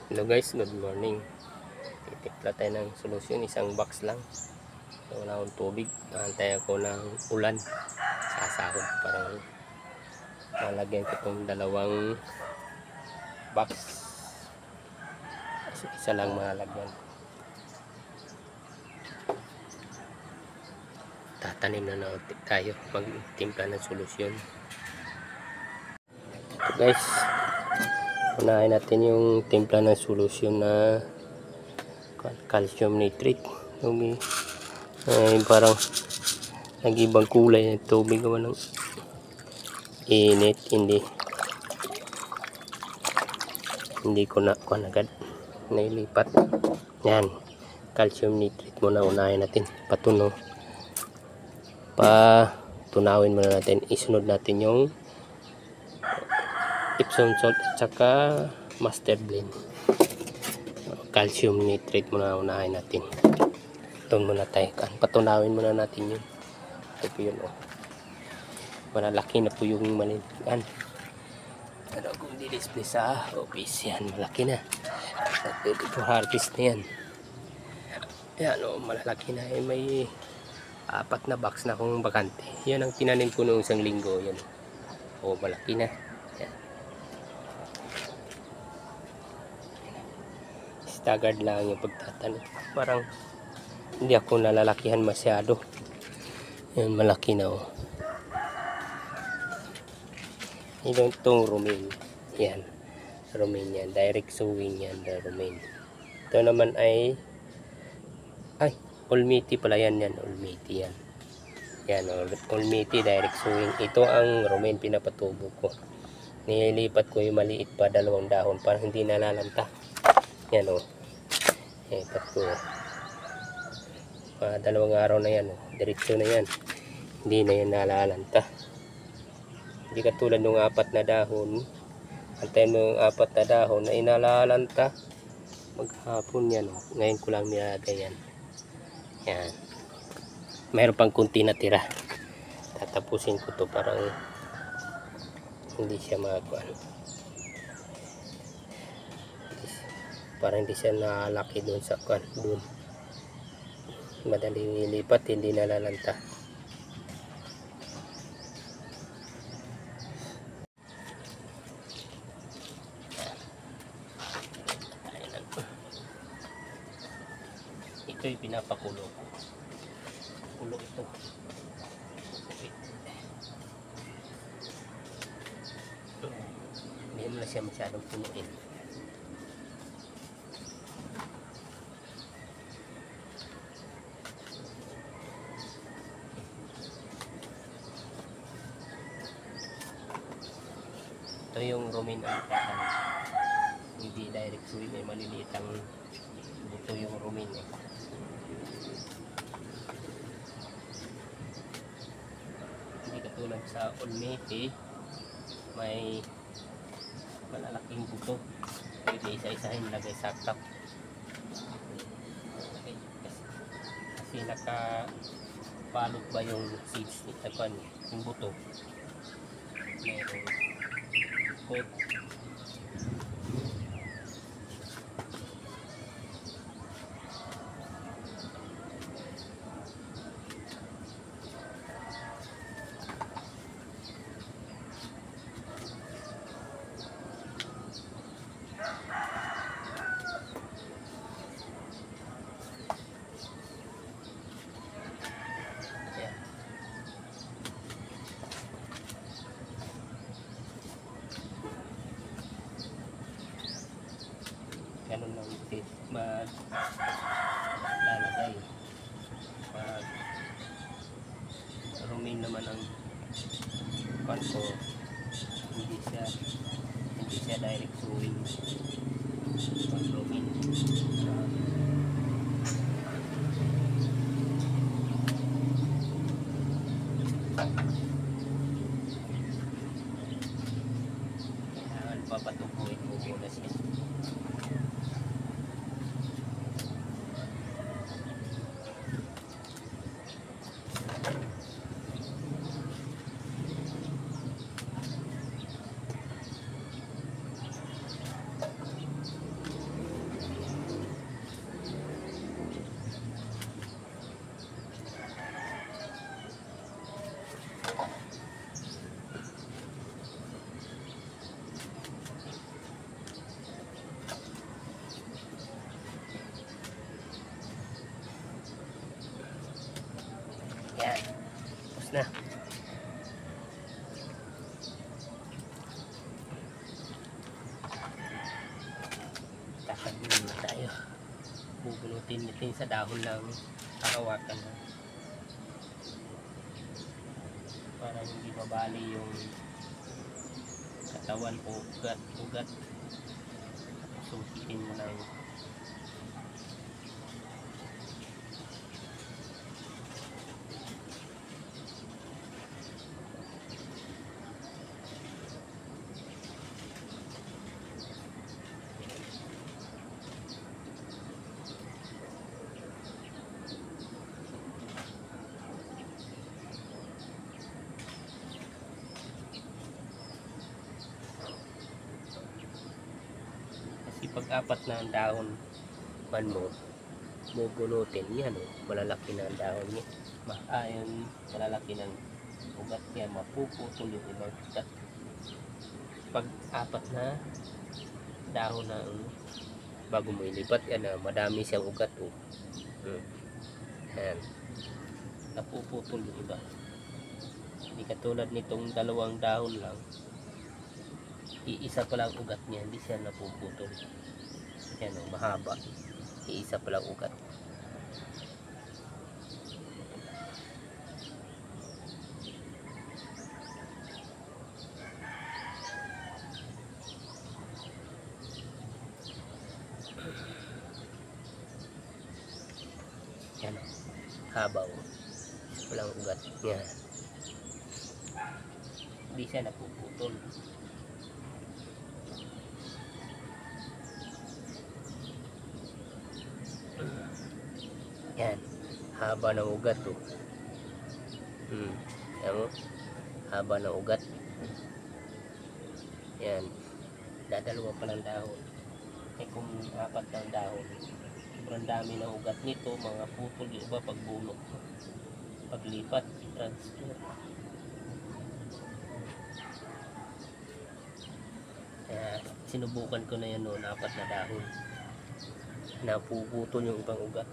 Hello guys, good morning. Titimpla tayo ng solusyon, isang box lang. So, wala akong tubig. Antay ako ng ulan sa sahod. Parang malagyan ko itong dalawang box. So, isa lang malagyan. Tatanim na tayo. Magtimpla ng solusyon. Ito guys, unahin natin yung timpla ng solusyon na calcium nitrate. Yung parang nag-ibang kulay ng tubig gawa ng init. Hindi ko na agad nailipat. Yan, calcium nitrate muna unahin natin. Tunawin muna natin. Isunod natin yung Epsom salt at saka mustard blend. Calcium nitrate muna unahin natin. Doon muna tayo. Patunawin muna natin yun. Ito po yun, oh. Malalaki na po yung malilikan. Pero kung di-display sa office, yan, malaki na. Pwede po harvest na yan. Yan, oh, malalaki na. May 4 na box na kung bakante. Yan ang tinanim ko noong isang linggo. Yan, oh, malaki na. Yan. Staggered lang yung pagtatanim. Parang hindi ako nalalakihan masyado. Yan, malaki na, oh. Itong romaine. Yan. Romaine yan. Direct sowing yan. Romaine. Ito naman ay Olmiti pala yan. Olmiti yan. Yan. Olmiti direct sowing. Ito ang romaine pinapatubo ko. Nilipat ko yung maliit pa 2 dahon para hindi nalalanta. Yan, oh. Nilipat ko. 2 araw na yan, oh. Diretso na yan. Hindi na yan nalalanta. Hindi katulad ng 4 na dahon. Antayin mo yung 4 na dahon na inalalanta. Maghapon yan, oh. Ngayon ko lang nilagay yan. Yan. Mayroon pang kunti na tira. Tatapusin ko to para hindi siya magawa. Para hindi siya nalaki doon sa doon. Madaling ilipat, hindi nalalanta. Ito yung pinapakulo ko. Kulo ito. Hindi na siya masyadong punuin. Ito yung romaine ang hindi direct sowing, may maliliit ang buto yung romaine, eh. Hindi katulad sa olmiti, may malalaking buto. Pwede isa-isahin lagay sa cup. Kasi nakapalot ba yung seeds nito, yung buto. Mayroong coat. Ganun lang lalagay. Pag romaine naman ang kanto, hindi siya direct sowing. Pag romaine, papatukuin mo muna siya. na. Tatagin na tayo. Bubunutin natin sa dahon lang. Kakawakan na. Para hindi mabali yung katawan o ugat. Sukitin mo lang. Pag-apat na ang dahon man mo bubunutin yan, malalaki na ang dahon niya, malalaki ng ugat niya, mapuputol yung ibang ugat. Pag-apat na dahon na bago mo ilipat yan, madami siyang ugat yan, napuputol yung iba. Hindi katulad nitong dalawang dahon lang, iisa pa lang ugat niya, hindi siya napuputol. Yan mahaba, iisa pa lang ugat. Yan haba, isa pa lang ugat niya, hindi siya napuputol. Yan, haba ng ugat Yan mo, haba ng ugat. Yan, dadalawa pa ng dahon. Kung apat ng dahon, sobrang dami ng ugat nito, mga putol yung iba pagbulok, paglipat, transfer. Sinubukan ko na yan noon, apat na dahon, napuputol yung ibang ugat.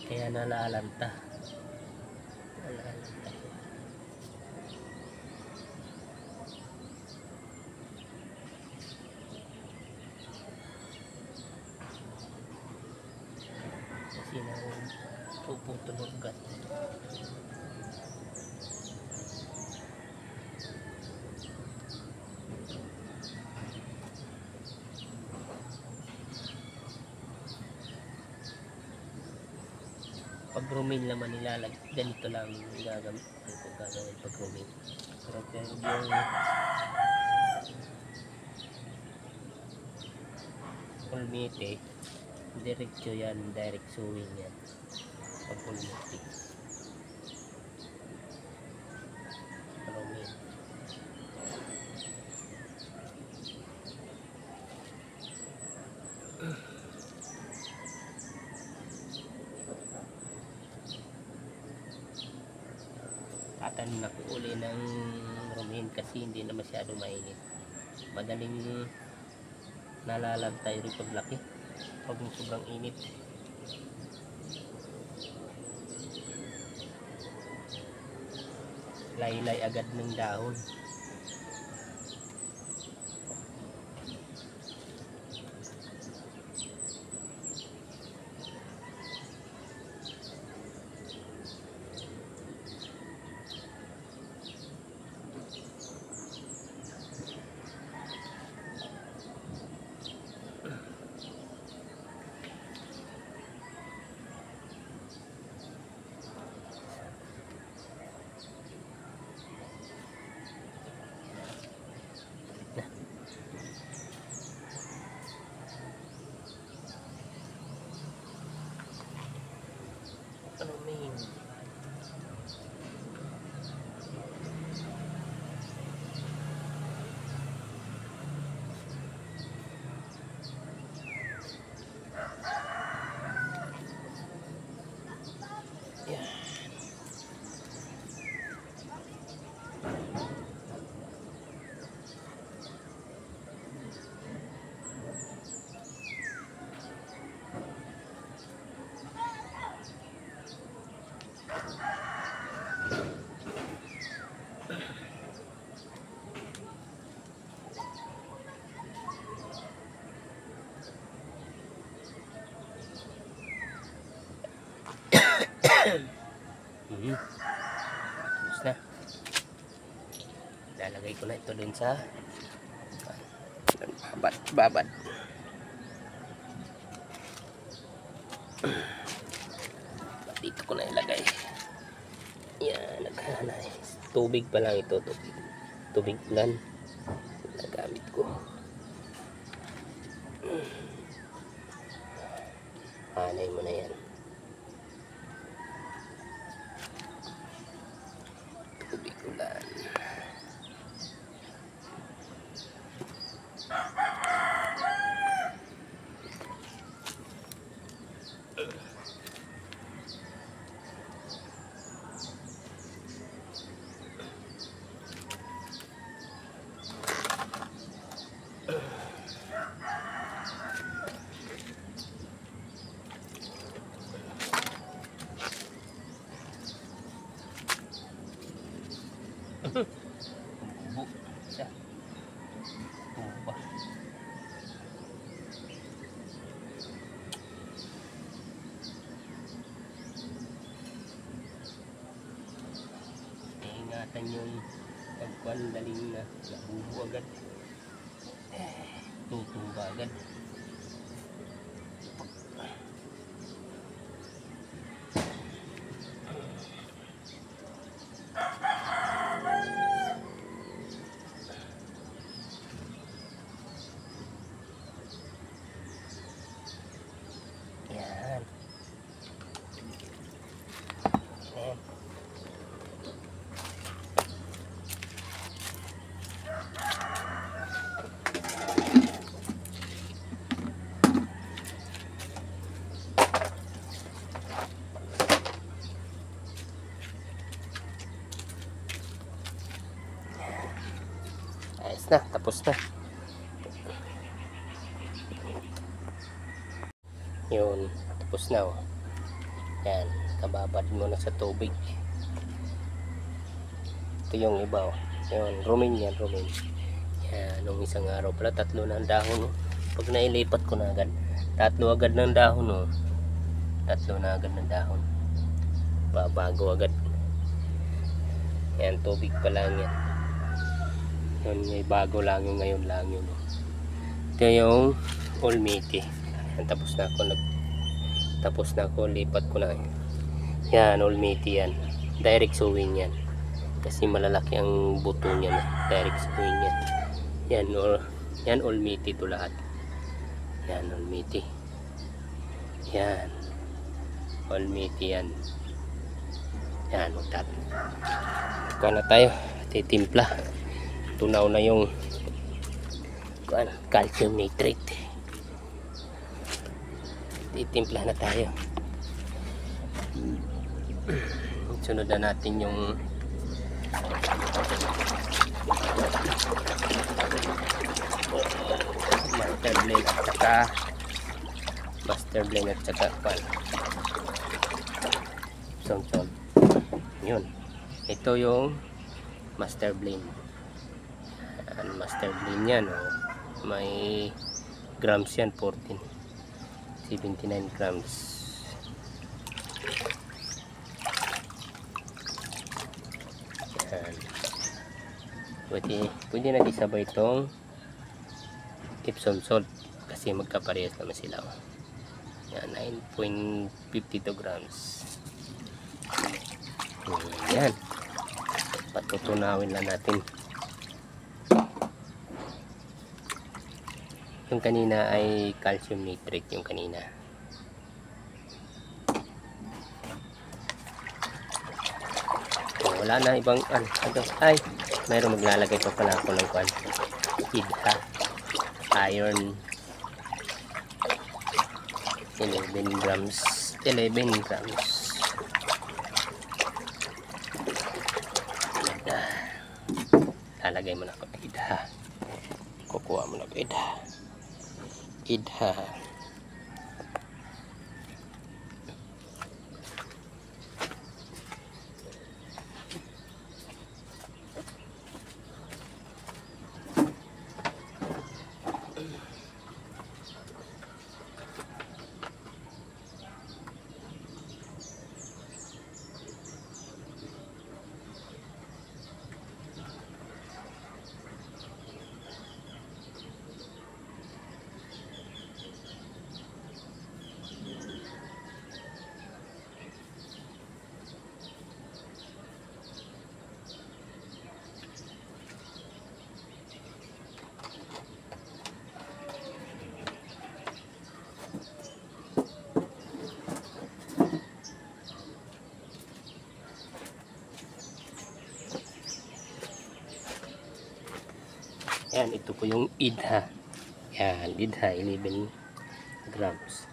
Kaya nalalanta. Kasi napuputol yung ugat. Pag rumin naman nilalag, ganito lang gagawin pag rumin. Pero yung ulmite, diretso yan, direct sewing yan pag ulmite. Rumin. Tatanim na ko uli ng rumin kasi hindi na masyado mainit. Madaling nalalagtay rin paglaki pag sobrang init. Laylay agad ng dahon. Lalagay ko na ito dun sa babad. Dito ko na ilagay. Yan, naghanay. Tubig pa lang ito. Tubig ulan. Nagamit ko. Hanay mo na yan. Tubig ulan. Bubo siya. Buba. Ingatan yung pagkuhan daling na nabubo agad. Tutumba agad. Yan. Yan. Ayos na, tapos na. Yun, tapos na oh. Yan, kababad mo na sa tubig. Ito yung iba oh. Yun, rumin yan, rumin. Yan, nung isang araw pala, 3 na ang dahon oh. Pag nailipat ko na agad, 3 agad ng dahon oh. 3 na agad ng dahon. Babago agad. Yan, tubig pa lang yan. Yun, may bago lang yung ngayon lang yun oh. Ito yung Olmiti. Tapos na ako, lipat ko na. Yan, Olmiti yan. Direct sowing yan. Kasi malalaki ang buto niya na. Direct sowing yan. Yan, Olmiti to lahat. Yan, Olmiti. Yan. Olmiti yan. Yan, magtatayo na tayo. Titimpla. Tunaw na yung calcium nitrate. Titimpla na tayo. Sunod na natin yung master blend at saka Samson. Yun, ito yung master blend. Master blend yan oh. May grams yan, 79 grams. Yan. Pwede natin sabay itong Epsom salt kasi magkaparehas naman sila. Yan, 9.52 grams. Yan. Patutunawin lang natin. Yung kanina ay calcium nitrate yung kanina. Wala na ibang ay mayroon maglalagay pa pala ako ng idha iron 11 grams. Lalagay mo na ako ng idha. Kukuha mo na ako idha. Yan, ito po yung idha. Yan, idha, 11 grams.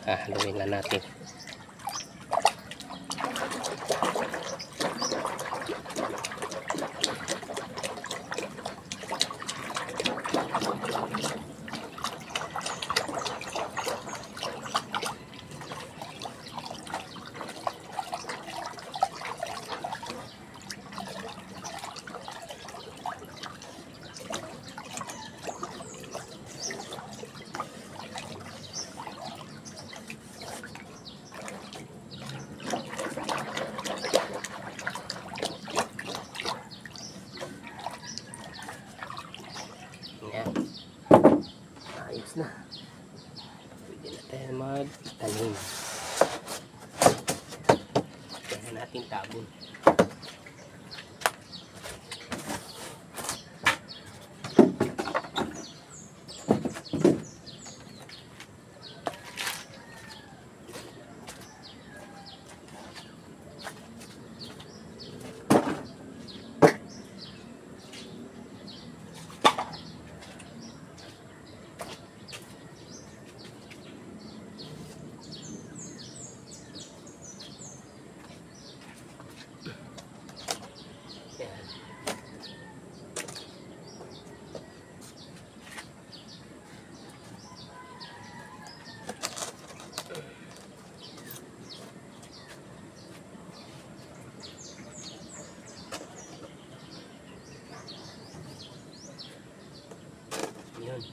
Haluin na natin. Yan. Ayos na. Pwede na tayo magtanim. Kaya na natin tabon. Yun.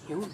Yun.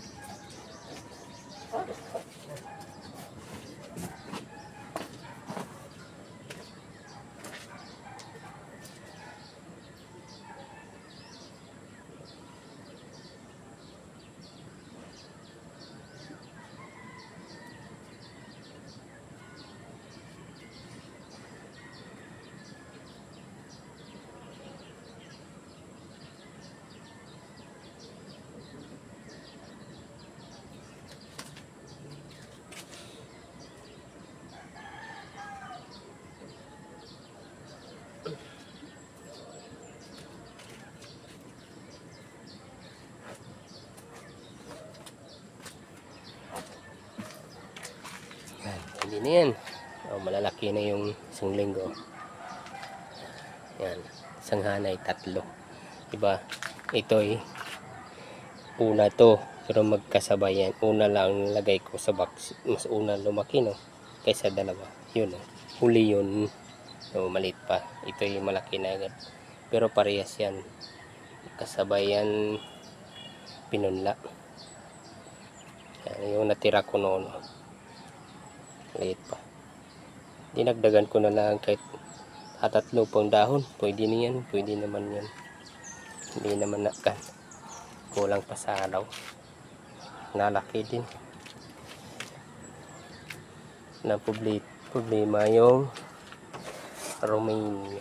Hindi na yan. Malalaki na yung isang linggo. Yan. Isang hanay, 3. Diba? Ito ay una to. Pero magkasabay yan. Una lang lagay ko sa box. Mas una lumaki, no? Kaysa dalawa. Yun, no? Huli yun. So, maliit pa. Ito yung malaki na agad. Pero parehas yan. Kasabay yan pinunla. Yan, yung natira ko noon. Liit pa. Dinagdagan ko na lang kahit 3 pang dahon. Pwede niyan. Pwede naman yan. Hindi naman nakan. Kulang pa sa araw. Nalaki din. Na problema yung romaine.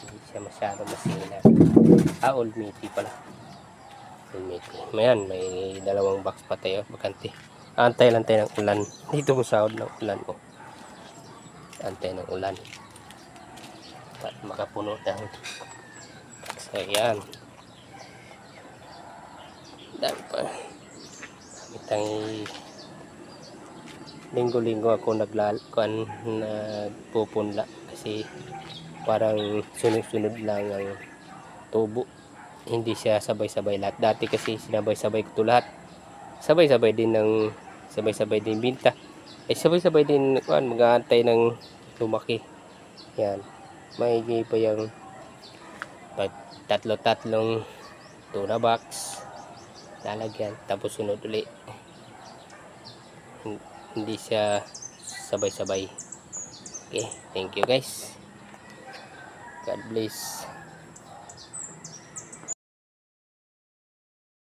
Hindi siya masyado masina. Old meaty pala. Old meaty. Mayan, may 2 box pa tayo. Bakante. Antay lang tayo ng ulan. Dito ko sahod ng ulan ko. Antay ng ulan. At makapuno dahil. So, yan. Dami pa. Itang linggo-linggo ako nagpupunla. Kasi parang sunod-sunod lang ang tubo. hindi siya sabay-sabay lahat. Dati kasi sinabay-sabay ko to lahat. Sabay-sabay din binta. Ay sabay-sabay din mag-aantay ng lumaki. Yan. Maigi pa yung tatlo-tatlong tuna box. Lalagyan. Tapos sunod uli. Hindi siya sabay-sabay. Okay. Thank you guys. God bless.